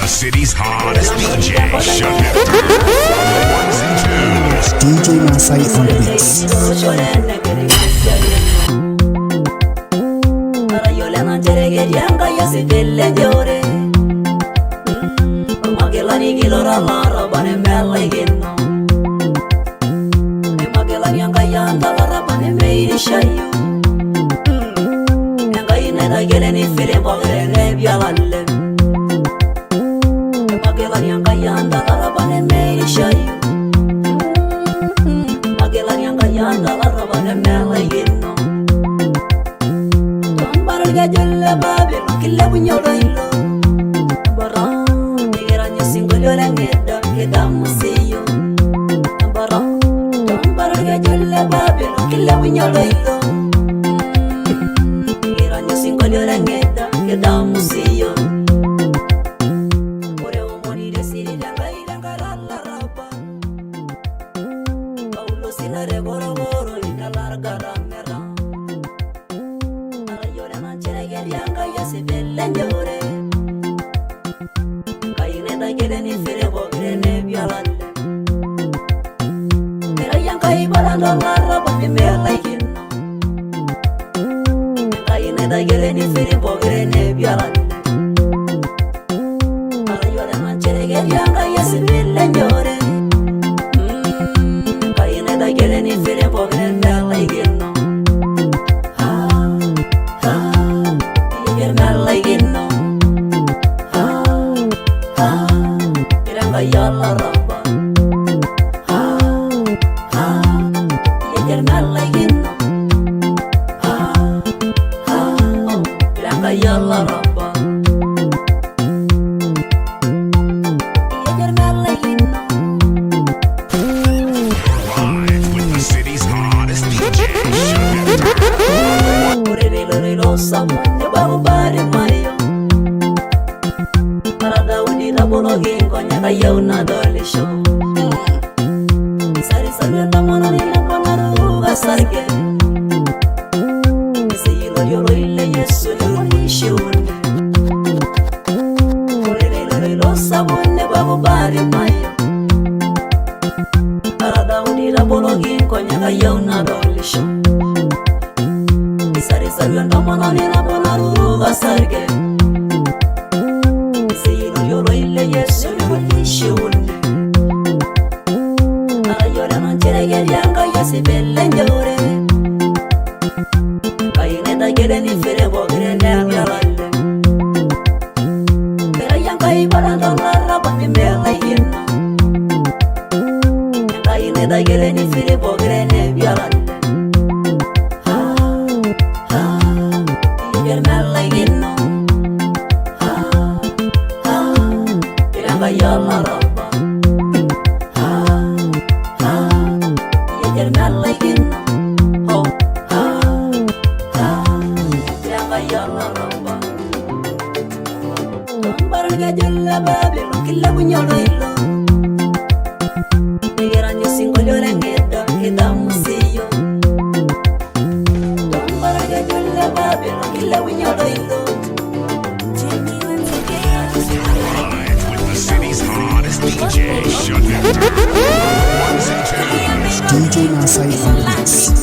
city's hottest DJ. Shut it down. Ones and twos. DJ Masai on the mix. DJ Masai on the mix.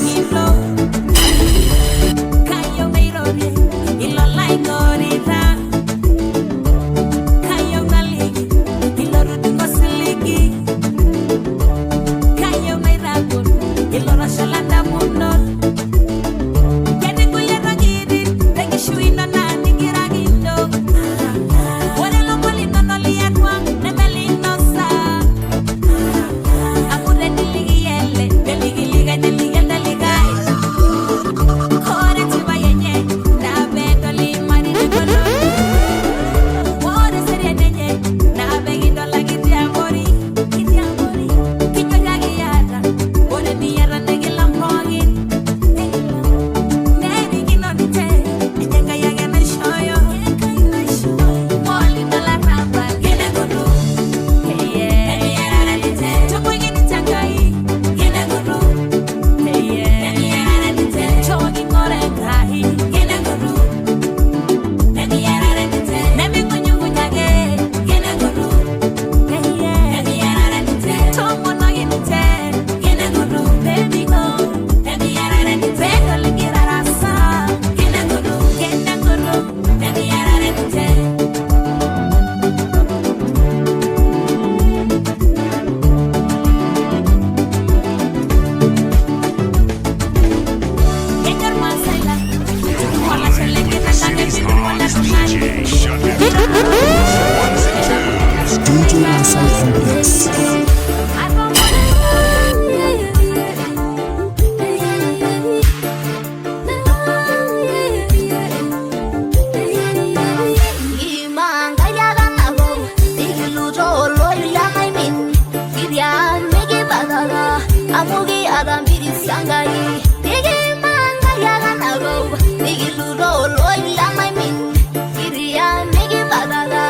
Shalanda mundo, kene kuya ragiri, tengi shui nana. shut it down. Ones and twos. DJ Masai on the mix. Amugi adambiri sangai digi manga yaga nago digi luro loi lamai min kiriya megi badada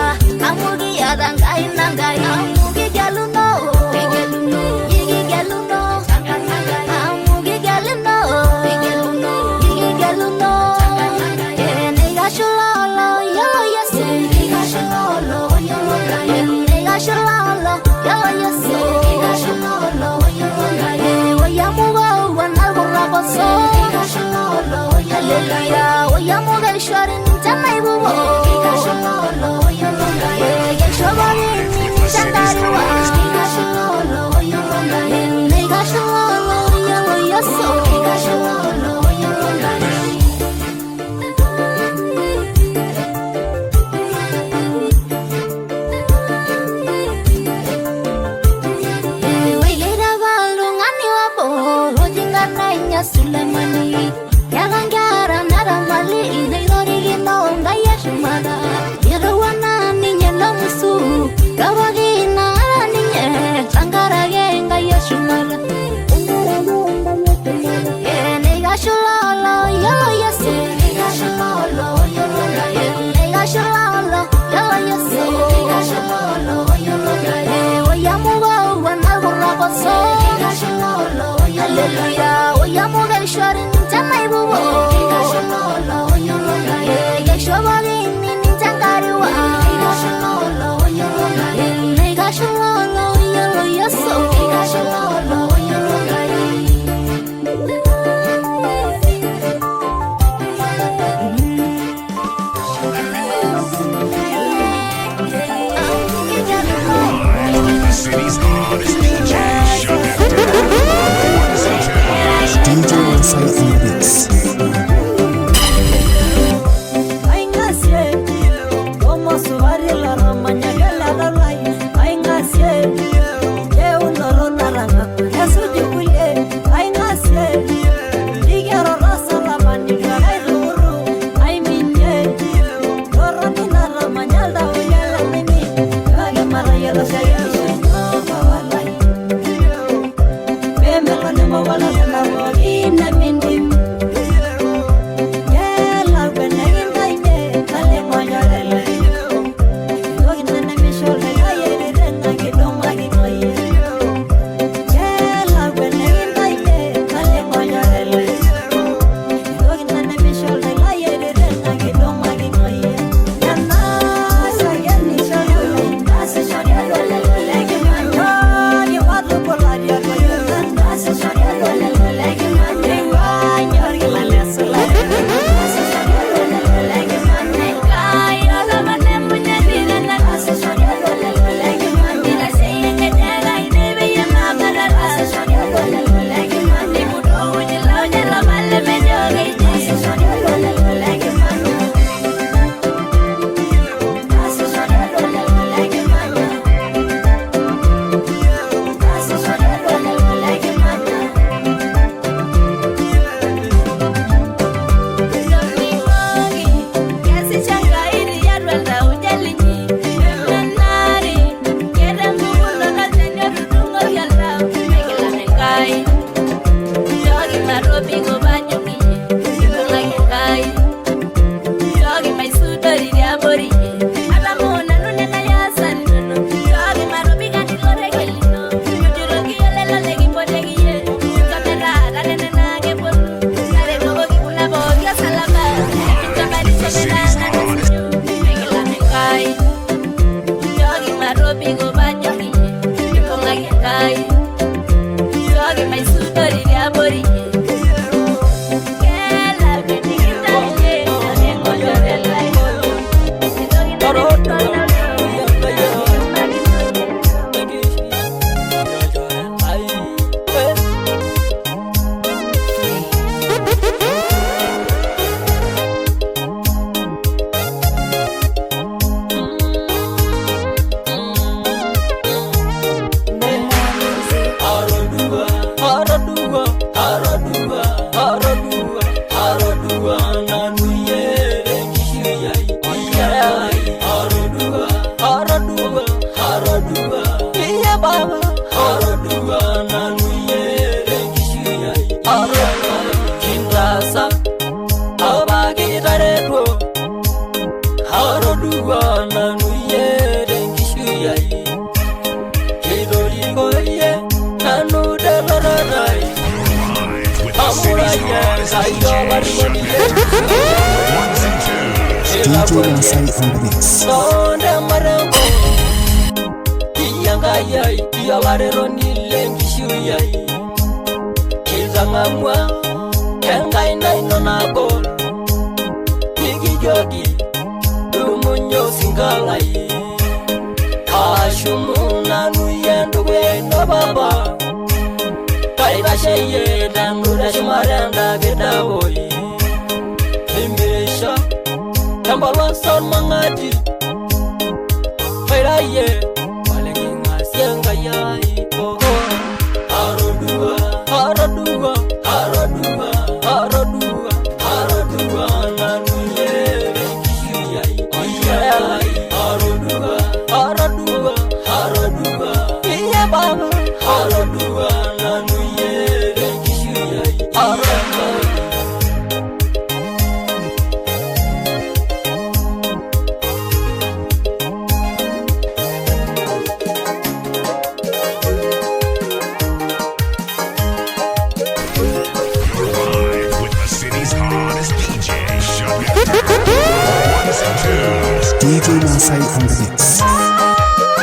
amugi adangai nangai amugi galuno yigi galuno amugi galuno yigi galuno nega shulolo yo yes nega shulolo yo nega shulolo yo yes nega shulolo Hallelujah, oya moga shorin jamai bubo. Ye shobari chandari wa. Nega sholo ya oya so. Sulemani Yagangara Naramali Nairori Nonga Yashmada Yarawana Ninya Lamusu Gawagi Nara Ninya Sangara Yenga Yashmada Nega Shulalo Yellow Yase Nega Shulalo Yellow Nega Shulalo Yellow Yase Nega Shulalo Yellow Oyamuga Wanagura So Nega Shulalo Hallelujah, oya moga shorin jamai bubo. Ye shobari nini jangari wa. Nega sholo yelo yeso. The city's hottest DJ, shut it down. Ones and twos. Arodua nanu yere nkishuyai Kidoli koye nanu delaranai Live with the city's hottest DJ, shut it. Ones and twos. DJ Masai on the mix. Sonde marengo Iyangai Iyawarero nile nkishuyai Kizangamwa Kengai naino nabol Pigi jogi Dumunyo singalai Kashumu nanu yendu weno baba Kaiba sheye danura shimarenda gedawoi Imirisha Tambalwa son mangati Kairaye Walengi ngasianga yai Arodua Arodua Arodua Arodua Arodua nanu yere kishuyai Arodua Arodua Arodua Iye baba Arodua nanu yere kishuyai Arodua Live with the city's hottest DJ, shut it. Ones and twos. DJ Masai on the mix.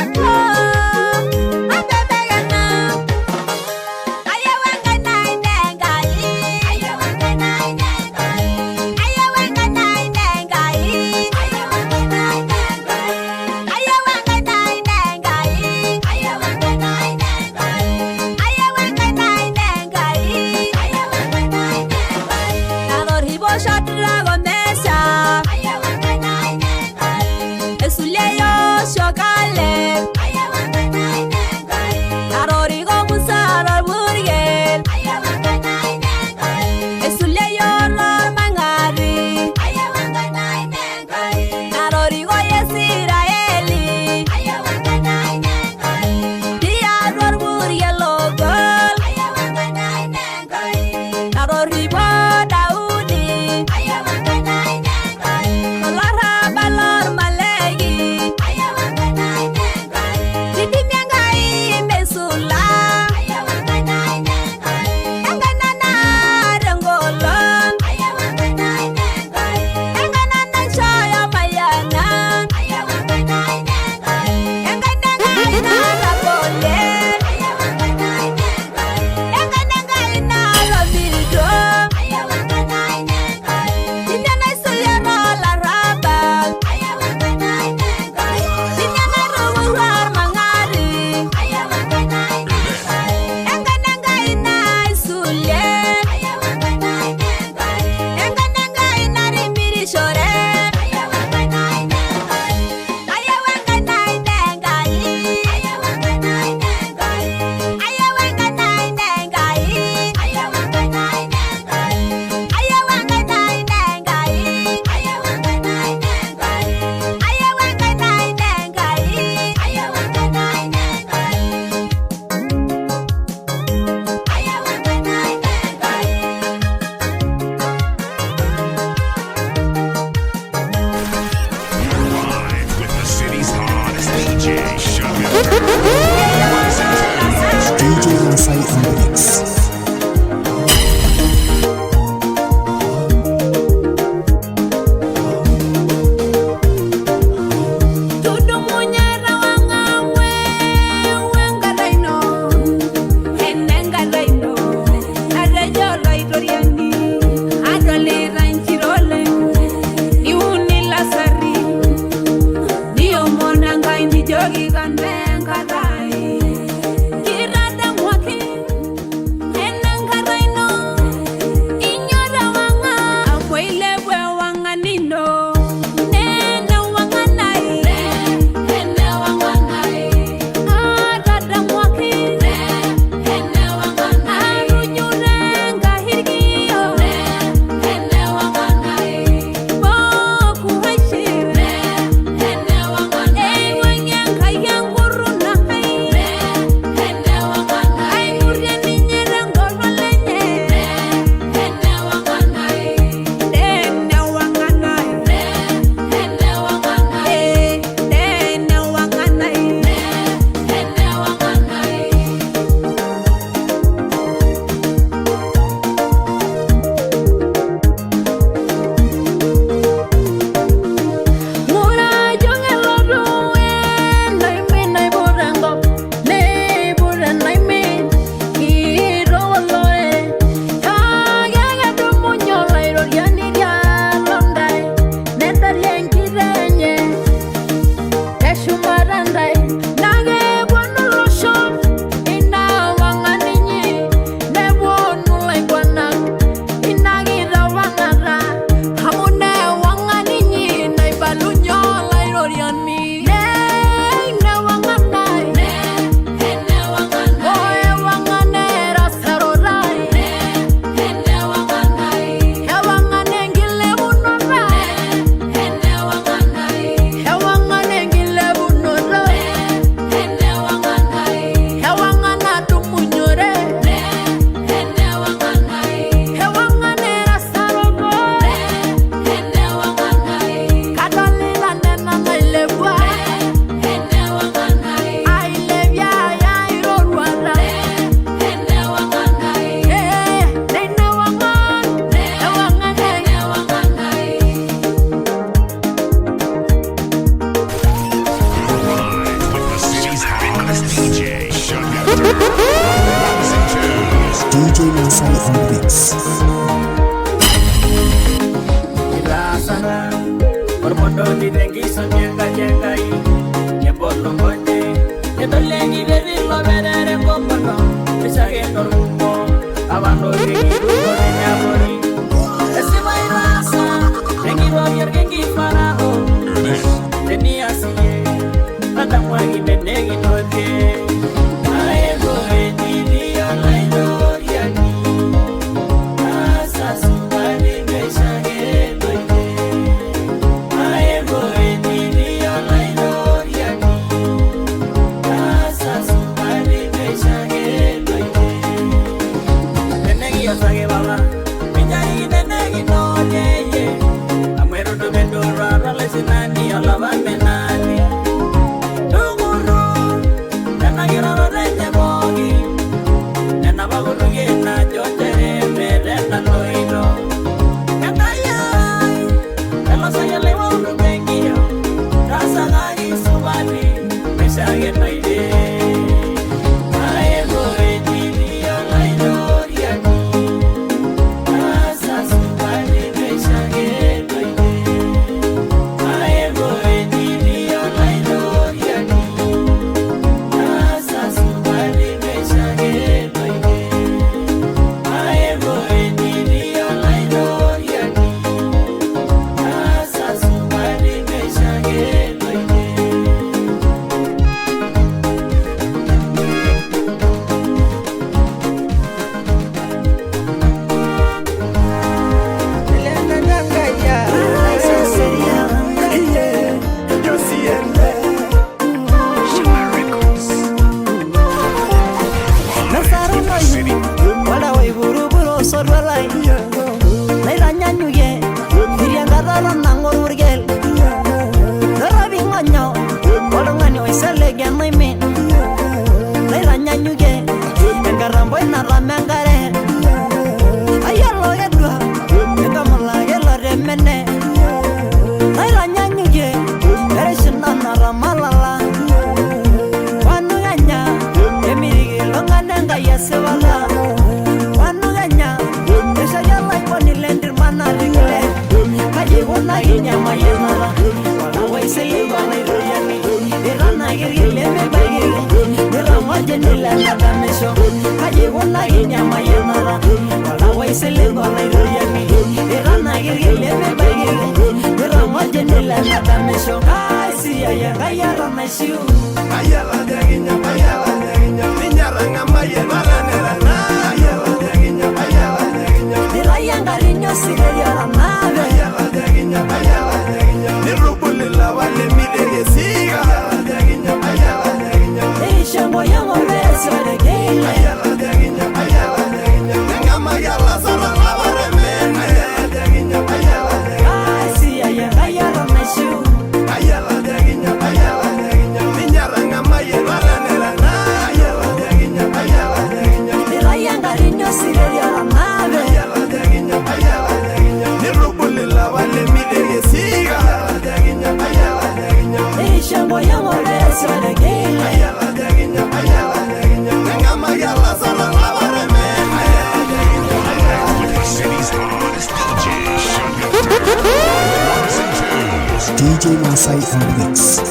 Esuleyo Masai on the mix. Irasana, ormondo di dengi samianga jengai, nyebolo konde, nyedolengi beri lo bedere kombono, besage torumbo, abando dengi rukone nyabori, esima irasa, dengi warrior gengi farao, deni asiye, nada mwangi denegi note, aego edini olaino yani, asa subani besage. Sage baba, minjai denegi no ye, amero do bedora rale sinani alaba menani. Duguru, nana gira rende bogi, nana baguru gena jotere mere nanoino. Kakayai, kalo saya lewa urubengio, rasa gari subani, besage noide. DJ Masai on the mix.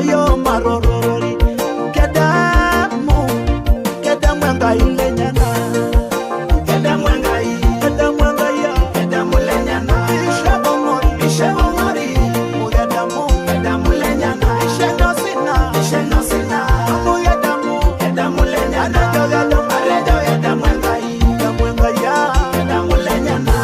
yo marorori kedamu nga ilenyana kedamu nga ya kedamu lenyana ishabongori mugedamu kedamu lenyana isheno sina mugedamu kedamu lenyana arejo kedamu nga ya kedamu lenyana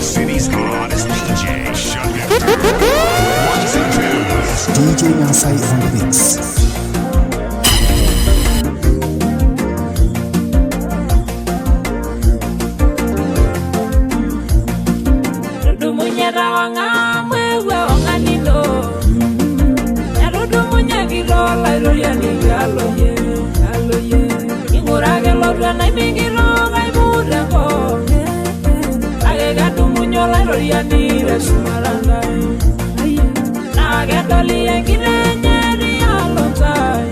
City's hottest DJ, shut it down. Ones and twos. DJ Masai on the mix. Dudumunya rawanga mwewe wanganilo. Dudumunya kirola iroyani aloye. Ingurage lodwa na imigiro gaimureko. Dumuñola iroyani resumaranga. Nage doli enginenyeri alotai.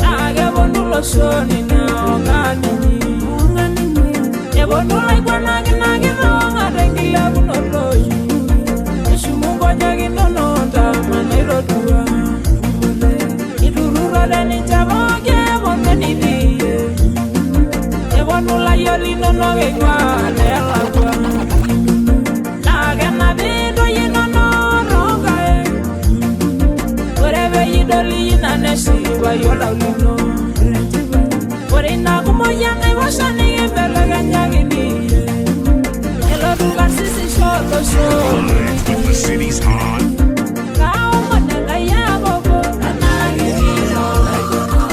Nage bonulo soni na onganini. Ebonula ikwanagi nagi ronga rengila bunoloyi. Eshumungo nyagi nononda manairodua. Idurura deni chaboge bongeniliye. Ebonula yori nonoge kwa nelagwa. Siwa yola lino Orina como yanga iwasha ni mbele ganyagi niye Elo duka sisi sholo Live with the city's hot. Kao mananga ya gogo Anagi hilo laigono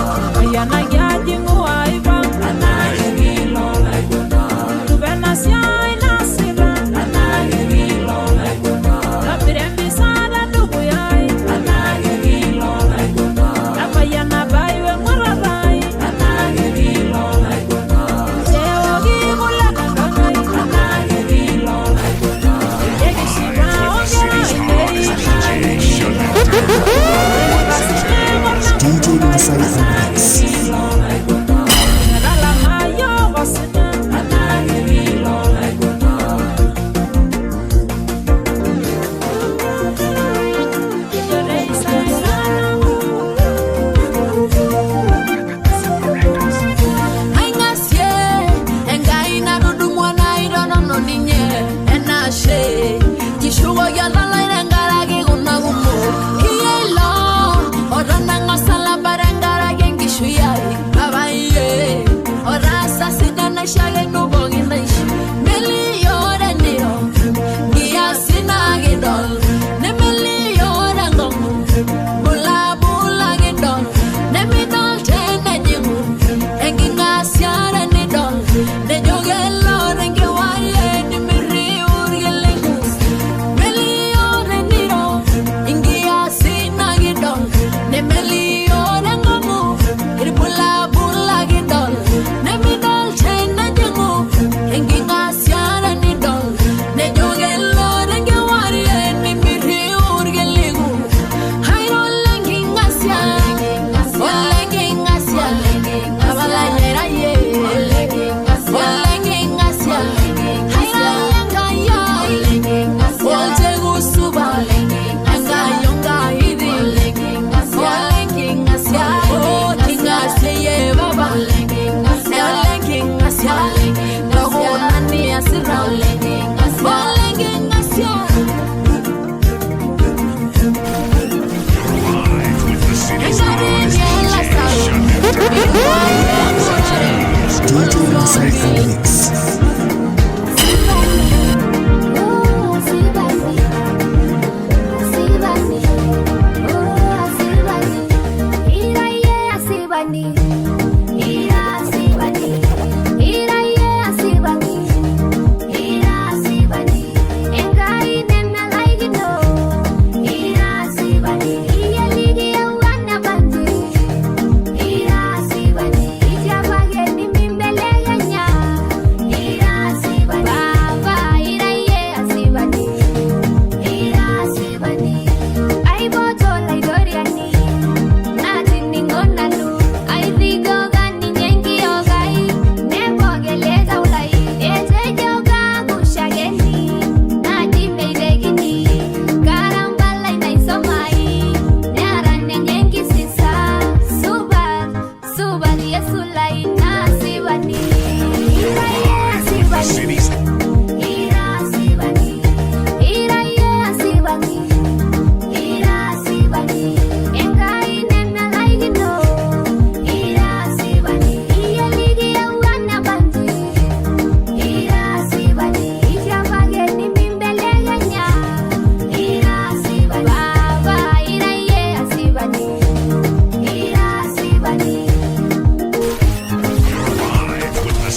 Ayana ya jingu aibang Anagi hilo laigono Tuvena siya inasira Anagi hilo laigono Rapirembi sada dugu yai Anagi hilo laigono Apayana baiwe mwararai Anagi hilo laigono Sewa gibula kakangai Anagi hilo laigono Yegi shiba ongera indei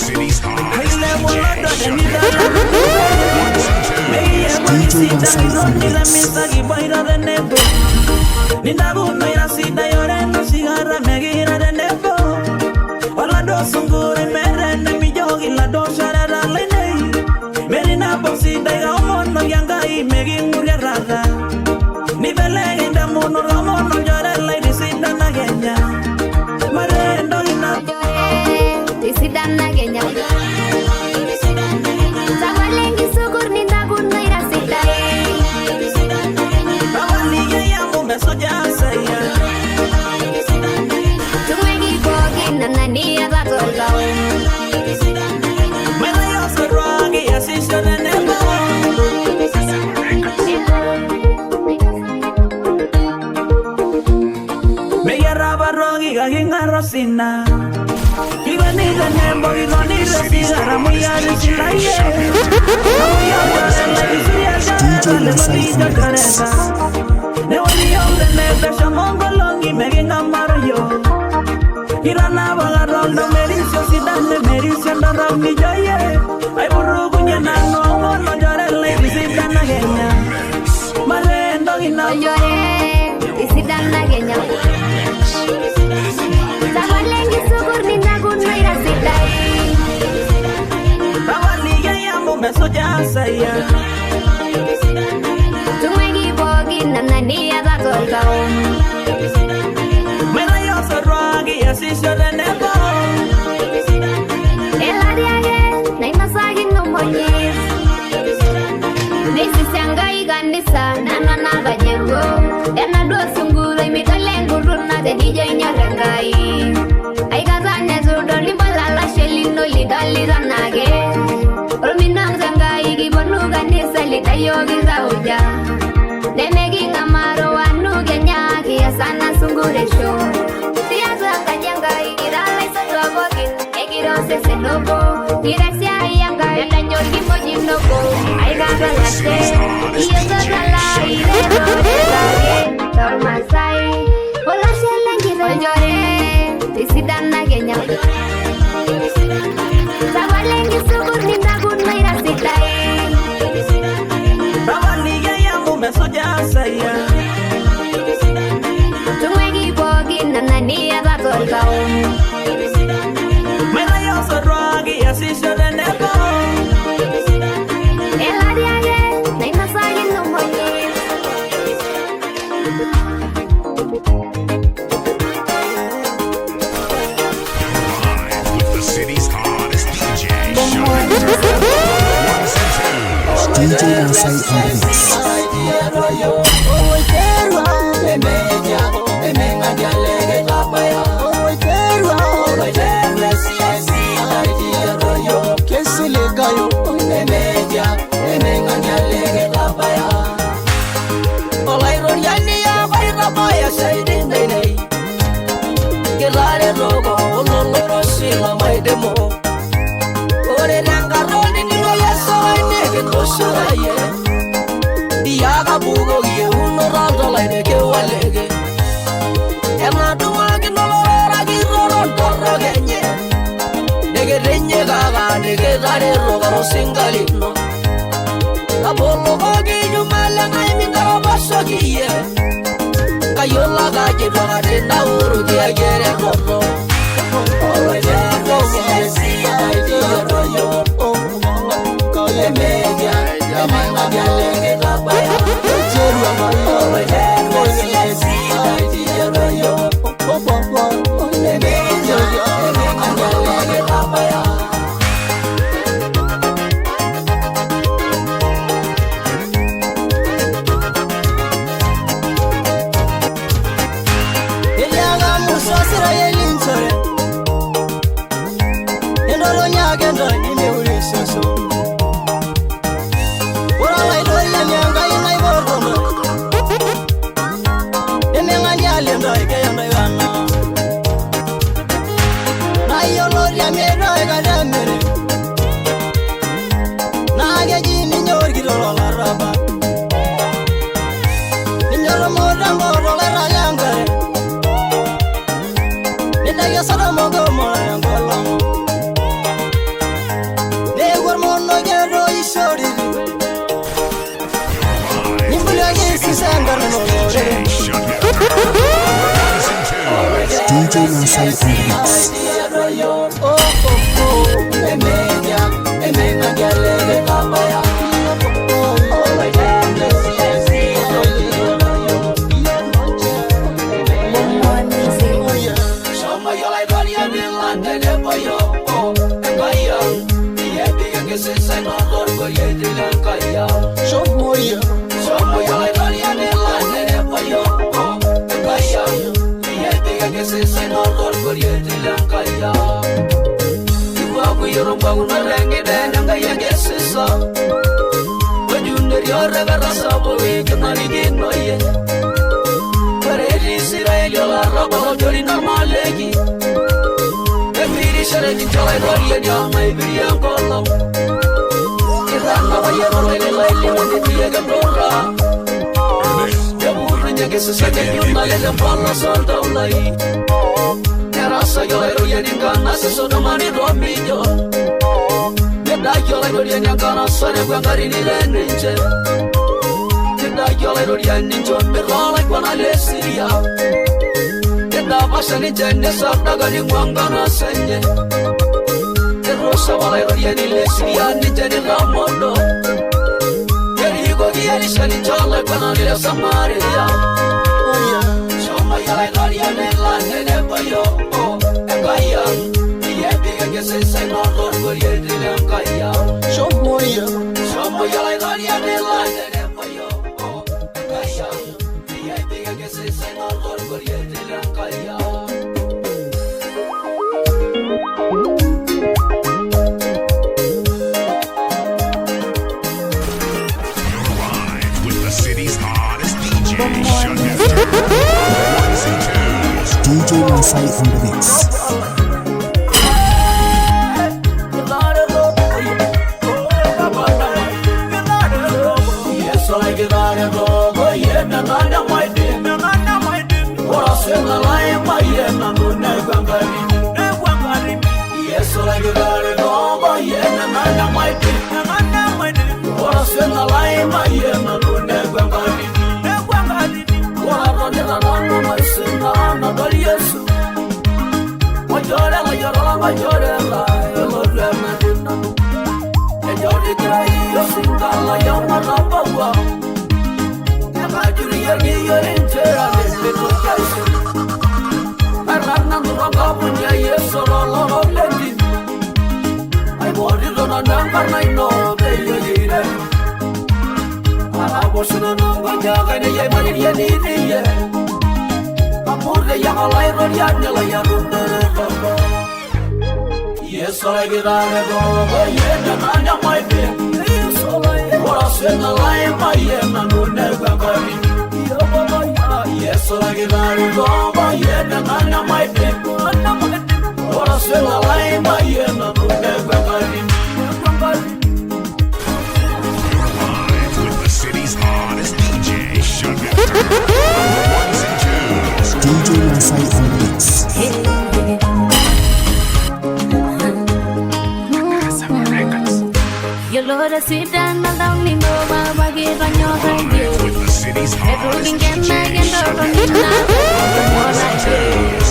city's hottest Ile DJ wolodo de mi show. dala. Meye DJ Masai on the mix. misagi boira de nebo. Nindaguno ira sida yorendo sigara megira de nebo. Ola do sungure merende mi jogi la do sharara lene. Merina posida ya omono yangai megi ngureraga. Ni bele inda mono ramono jore la disida na genya. Marendo ina Disida na genya. Sawalengi sukur nindaguno ira sida. Bawali ya mumbe soja saya. Tumegi bogi nanania da tolgao. Mela yo saragi asisha de nebo. Rogi gaginga rosina. Igani de nembo igani resigara muyari silaye. DJ Masai on the mix. Ne wali yonde nebe shamongo longi meginga marayo. Irana baga rondo merisio sidane merisio ndarami joye. Ay burugu nyena no no jore le sidana genya. Marendo gina Lloré, disida na genya. Sawalengi sukur nindaguno ira sida. Bawali ya mumbe soja saya. Tumegi bogi nanania da tolgao. Mela yo saragi asisha de nebo. Elariage, na imasagi no monyes. Nisi sanga iganisa, nana na bajengo. Ena do sunguro imikalengu runa de DJ nyarangai. Aikazanya zudo limbala la shelino lidali zanage. Rominang zangai gibonu ganisa litayogi zauja. Nemegi ngamaro wanu genyaki asana sungure show. Tiaza kanyangai irala isodwa bogin. Egirose senobo. Direksia yanga enda nyorgi mojinoko. Aigaga late. Iyo gagala irero desage. Tormasai. Ola shelengi rojore. Disida na genya. Sawalengi sukur nindaguno ira sida. Bawali ya mumbe soja saya. Tumegi bogi nanania da tolgao. Mela yo saragi asisha de nebo. Elariage, na imasagi no monyes. Live with the city's hottest DJ show. Ones and twos. DJ Masai on the mix. Singalino la bolo bogi nyumala ngai mingaro basogiye kayola gaje dora de nauru dia gere rono oye no si ai di royo ko le media ya manga dia lege la baya jeru amayo oye no si ai di royo le media ya manga dia lege la baya. Masai on the mix. DJ Masai on the mix. Yes, I get on a go, yeah, and my thing. Was in the line, my and would never go. Yes, I get on a go, yeah, and my thing. Was in the line, my and would never go. With the city's hottest DJ, Sugar. DJ Masai on the mix. Yolora sweet and the lonely no baba give on your hand. With the city's hottest DJ, Sugar. DJ Masai on the mix.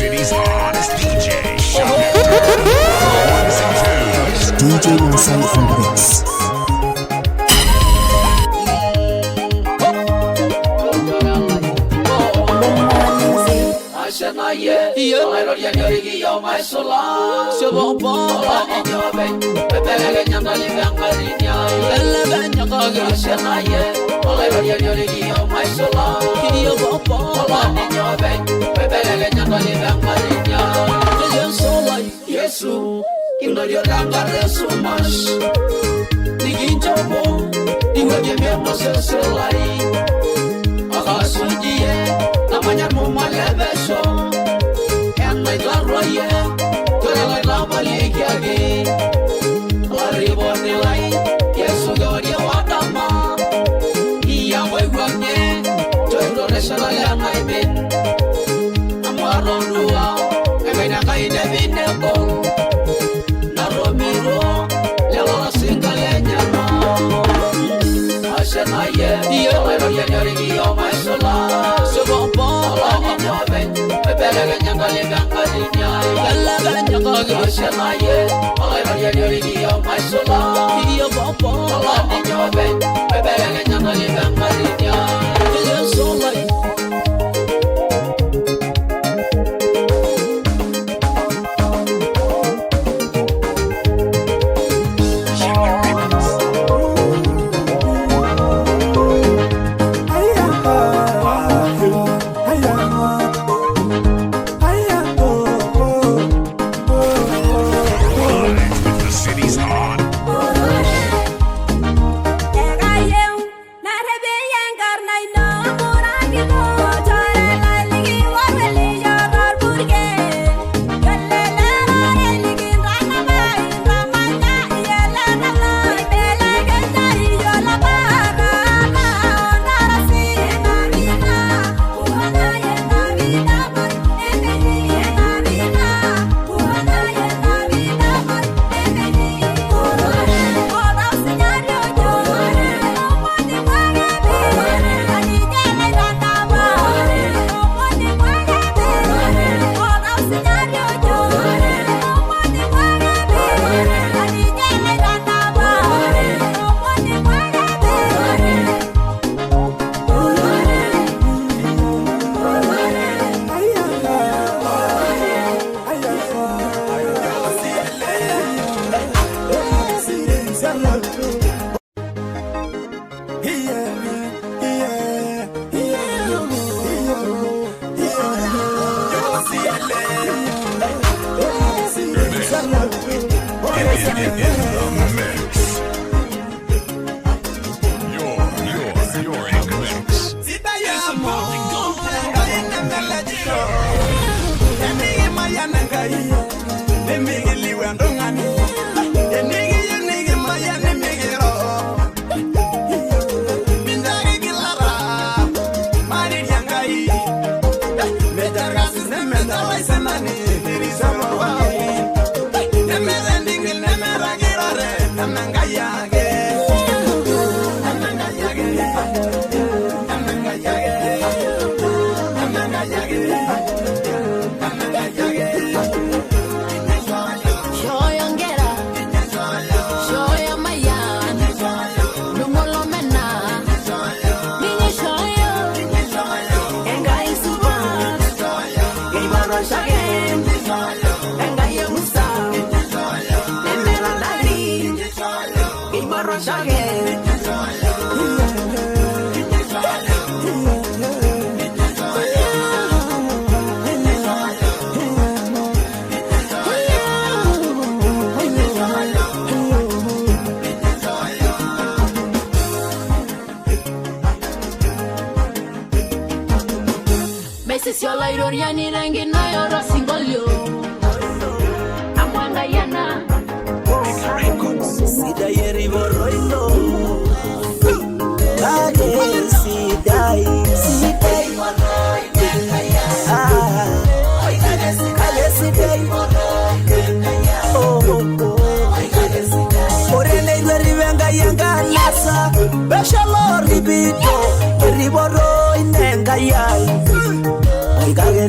city's hottest DJ. Ones and twos. DJ Nasai on the mix. Yesu, Gloria Rangaresu Mas, Niginjobo, Niwajemiamo Seselai, Akasujie, Namanya Mumalebeso, and my Laroye, Tola Lamalikiagi, Laribonilai, Yesu Godia Watama, Yahweh, Toyo Resala Naimin, Amarondua. Kaide vinebo Naromiro Lelo singalenya Ashenaye Yelo yenyori yo maisola Subopo La nyobe Bebele nyangale gangalinya Bella ganya Ashenaye Yelo yenyori yo maisola Yo bopo La nyobe Bebele nyangale gangalinya Yeso lai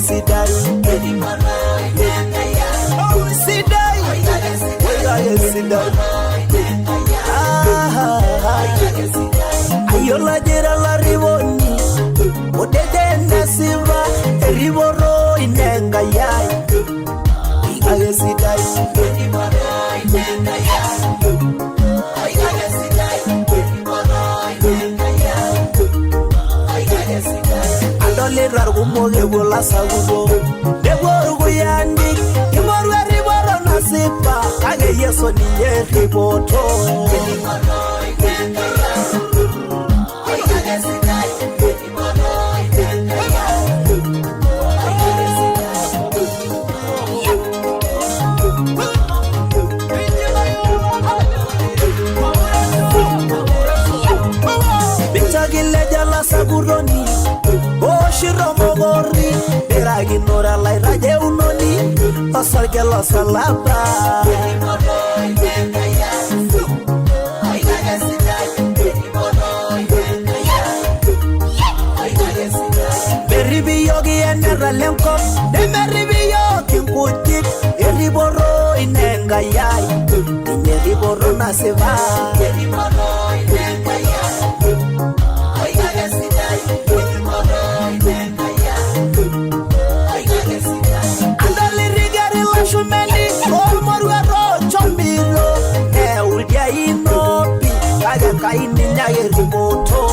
sidai sidai sidai ayola jera la riboni odede nasiva riboro inenga yai aye sidai andole ragumoge bola sagudo debor guyandi imorwe riboro nasiva kage yeso ni riboto Saguroni, Oshiromogori, Eraginora la raje unoni, Osarge la salaba. Beribi yogi enera lenko, Nemeribi yogi kutik, Eriboro inenga yai, Ineriboro naseva. Kaini nyaye riboto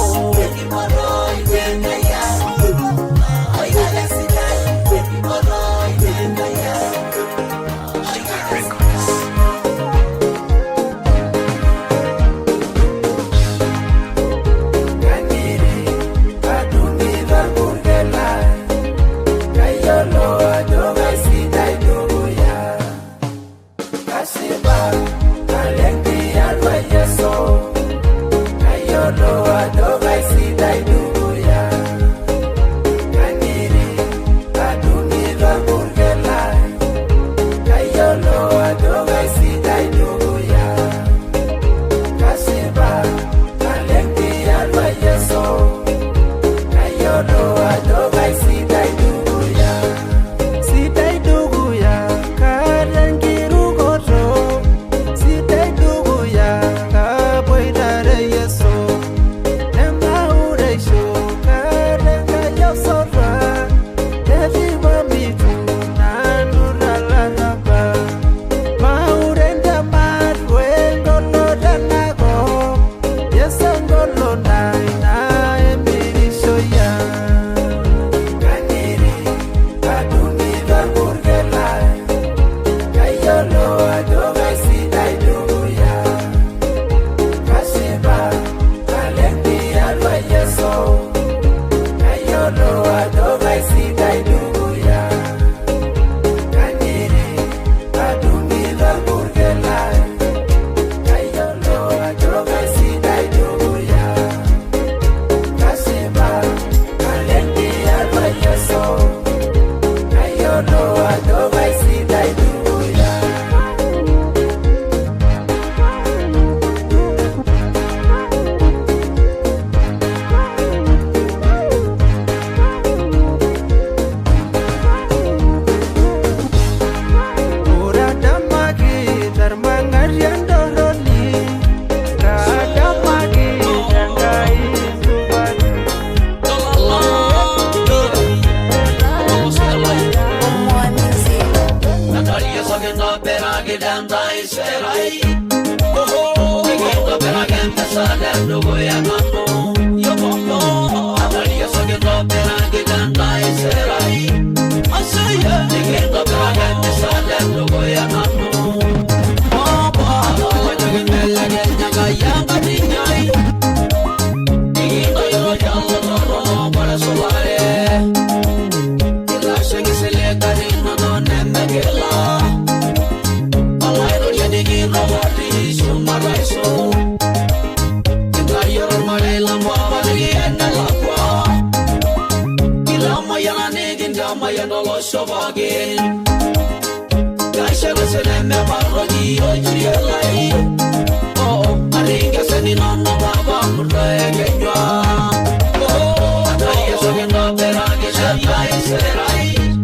Oh,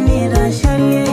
Nirashali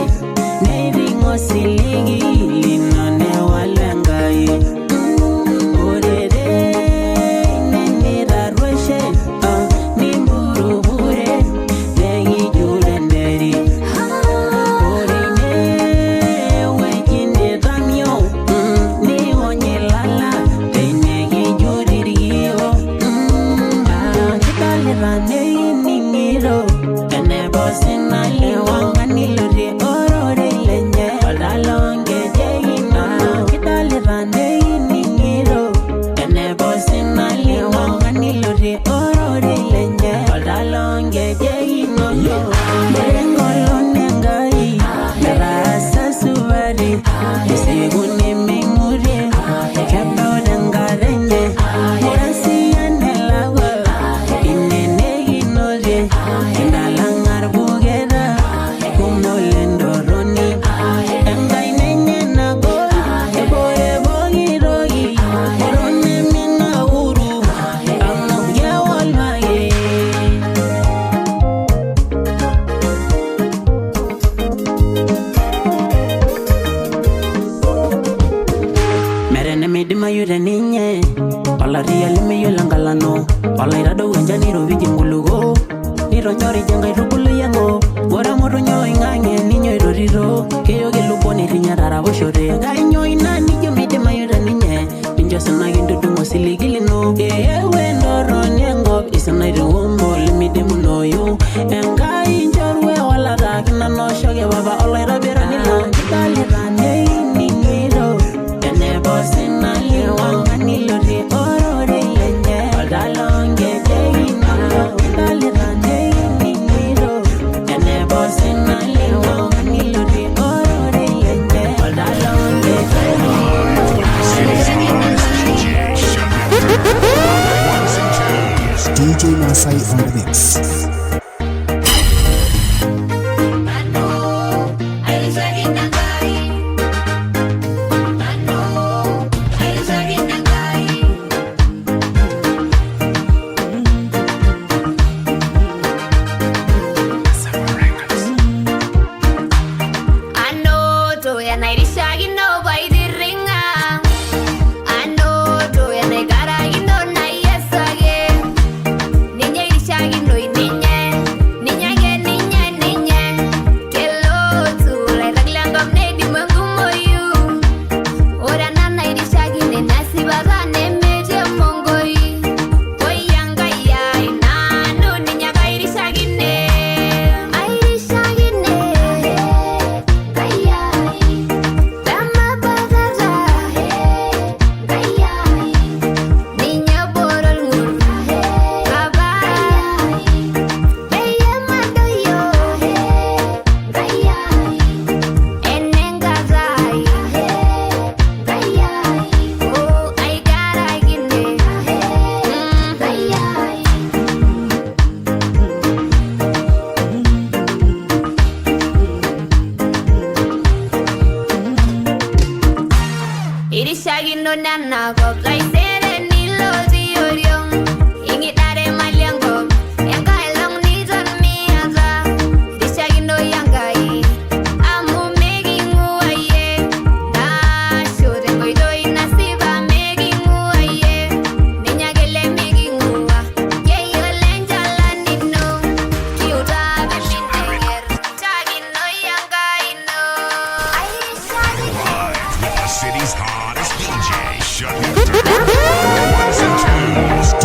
DJ Masai on the mix.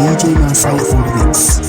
DJ Masai on the mix.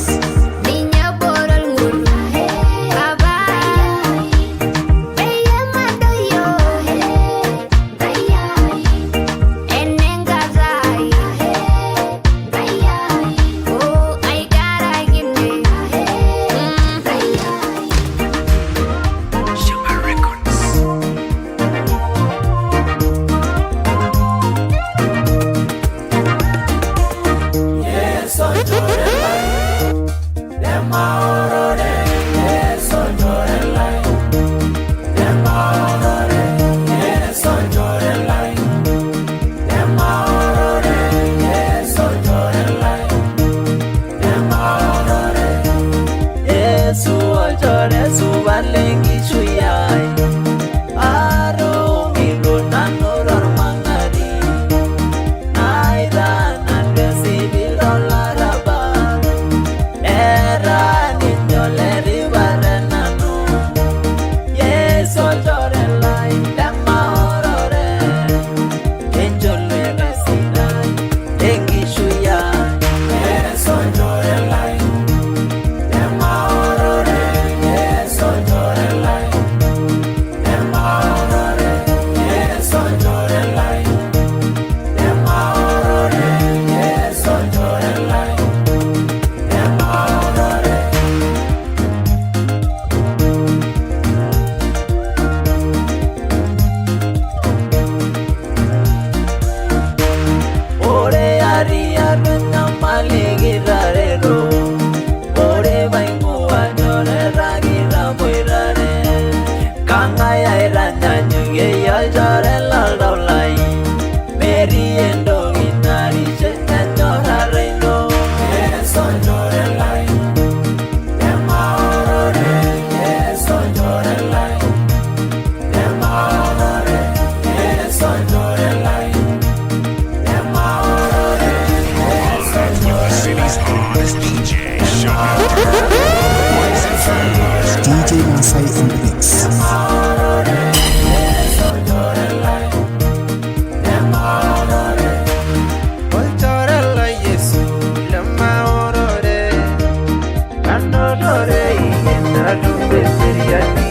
natum eseriani.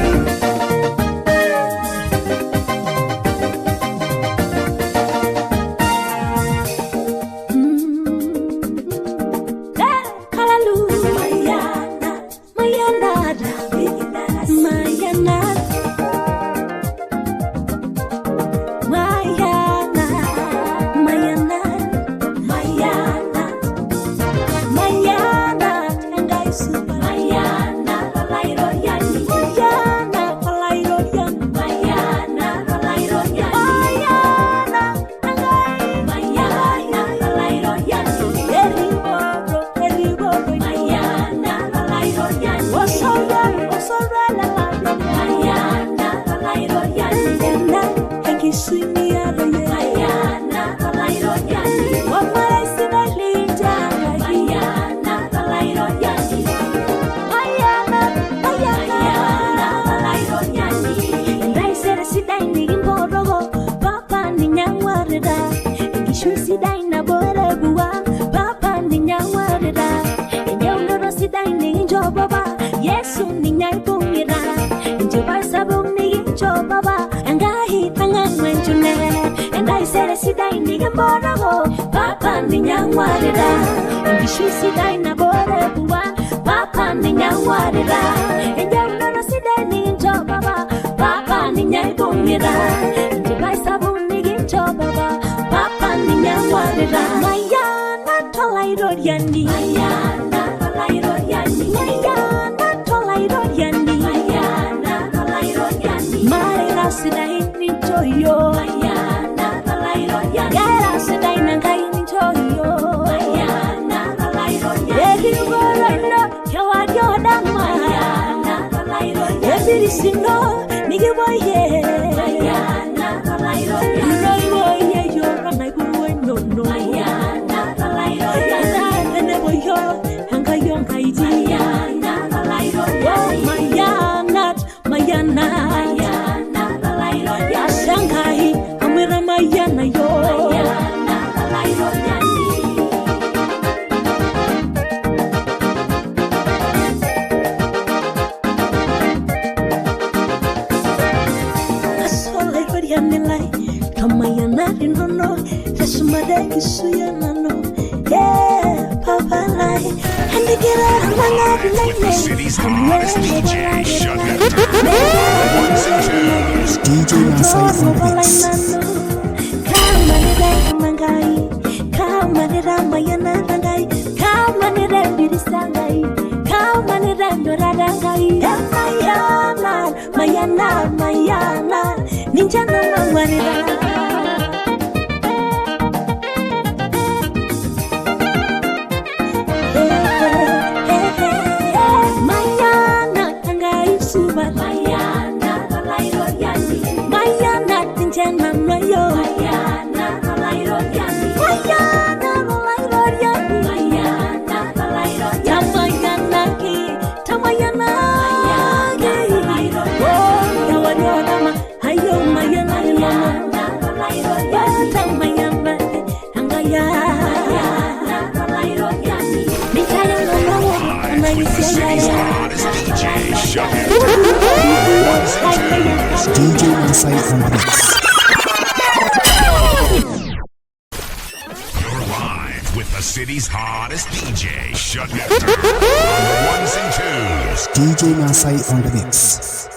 Papa ninyangwarira ngishisi na bore buwa papa ninyangwarira enjawulo sidai ninjo baba papa ninyaibumira njibai sabuni ginjo baba papa ninyangwarira mayana tolairo yandi mayana tolairo yandi mayana tolairo yandi mayana tolairo yandi mayana sidai ninjo yo mayana tolairo yandi gara sidai nangai ninjo yo mayana tolairo yandi egiboro yawadyo dama mayana tolairo yandi ebirisino nigiboye mayana tolairo yandi boye yo ramaiguwe no no mayana tolairo yandi eneboyo hangayo ngaiti mayana tolairo yandi mayana mayana mayana tolairo yandi shanghai amira mayana yo mayana tolairo yandi asole horiane lai kamayana rinono resumade kisuyana yeah papa lai handigira amanga With the city's hottest DJ, shut it down. Ones and twos. DJ Masai on the mix. Mayana, ninja na mangwarira. Mayana, tangai suba. Mayana, tolairo yandi. Mayana, ninja na mayo. Mayana, tolairo yandi. Mayana, tolairo yandi. Mayana, tolairo yandi. Tamayana ki, tamayana. With the city's hottest DJ, shut it down. Ones and twos. DJ Masai on the mix. You're live with the city's hottest DJ, shut it down. Ones and twos. DJ Masai on the mix.